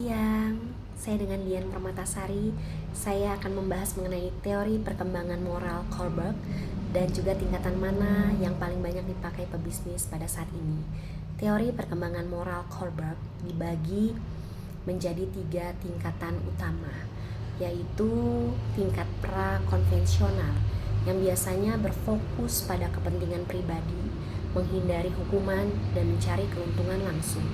Yang saya dengan Dian Permatasari, saya akan membahas mengenai teori perkembangan moral Kohlberg dan juga tingkatan mana yang paling banyak dipakai pebisnis pada saat ini. Teori perkembangan moral Kohlberg dibagi menjadi 3 tingkatan utama, yaitu tingkat pra-konvensional yang biasanya berfokus pada kepentingan pribadi, menghindari hukuman, dan mencari keuntungan langsung.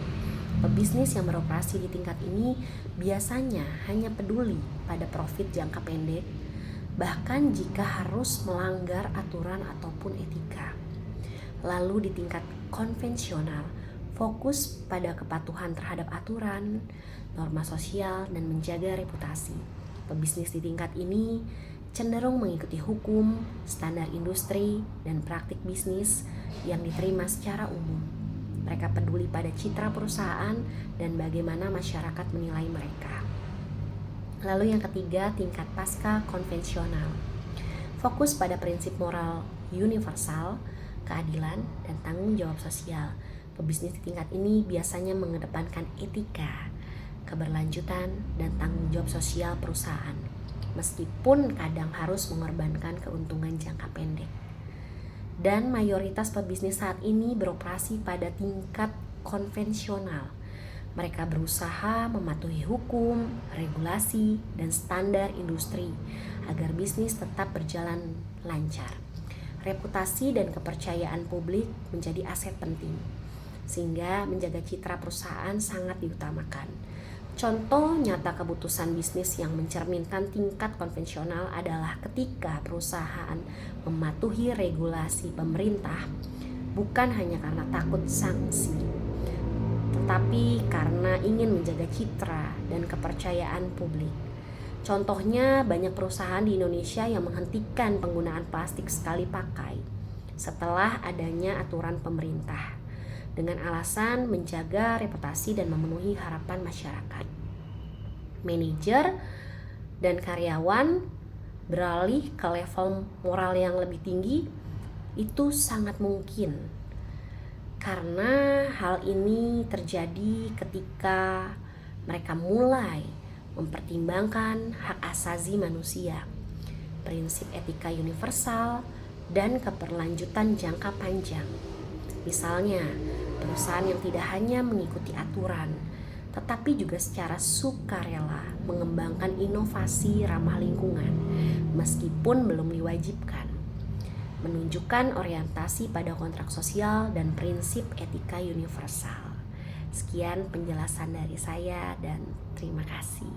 Pebisnis yang beroperasi di tingkat ini biasanya hanya peduli pada profit jangka pendek, bahkan jika harus melanggar aturan ataupun etika. Lalu di tingkat konvensional, fokus pada kepatuhan terhadap aturan, norma sosial, dan menjaga reputasi. Pebisnis di tingkat ini cenderung mengikuti hukum, standar industri, dan praktik bisnis yang diterima secara umum. Mereka peduli pada citra perusahaan dan bagaimana masyarakat menilai mereka. Lalu yang ketiga, tingkat pasca konvensional. Fokus pada prinsip moral universal, keadilan, dan tanggung jawab sosial. Pebisnis di tingkat ini biasanya mengedepankan etika, keberlanjutan, dan tanggung jawab sosial perusahaan, meskipun kadang harus mengorbankan keuntungan jangka pendek. Dan mayoritas pebisnis saat ini beroperasi pada tingkat konvensional. Mereka berusaha mematuhi hukum, regulasi, dan standar industri agar bisnis tetap berjalan lancar. Reputasi dan kepercayaan publik menjadi aset penting, sehingga menjaga citra perusahaan sangat diutamakan. Contoh nyata keputusan bisnis yang mencerminkan tingkat konvensional adalah ketika perusahaan mematuhi regulasi pemerintah bukan hanya karena takut sanksi, tetapi karena ingin menjaga citra dan kepercayaan publik. Contohnya, banyak perusahaan di Indonesia yang menghentikan penggunaan plastik sekali pakai setelah adanya aturan pemerintah, dengan alasan menjaga reputasi dan memenuhi harapan masyarakat. Manajer dan karyawan beralih ke level moral yang lebih tinggi itu sangat mungkin, karena hal ini terjadi ketika mereka mulai mempertimbangkan hak asasi manusia, prinsip etika universal, dan keberlanjutan jangka panjang. Misalnya, perusahaan yang tidak hanya mengikuti aturan, tetapi juga secara sukarela mengembangkan inovasi ramah lingkungan meskipun belum diwajibkan, menunjukkan orientasi pada kontrak sosial dan prinsip etika universal. Sekian penjelasan dari saya dan terima kasih.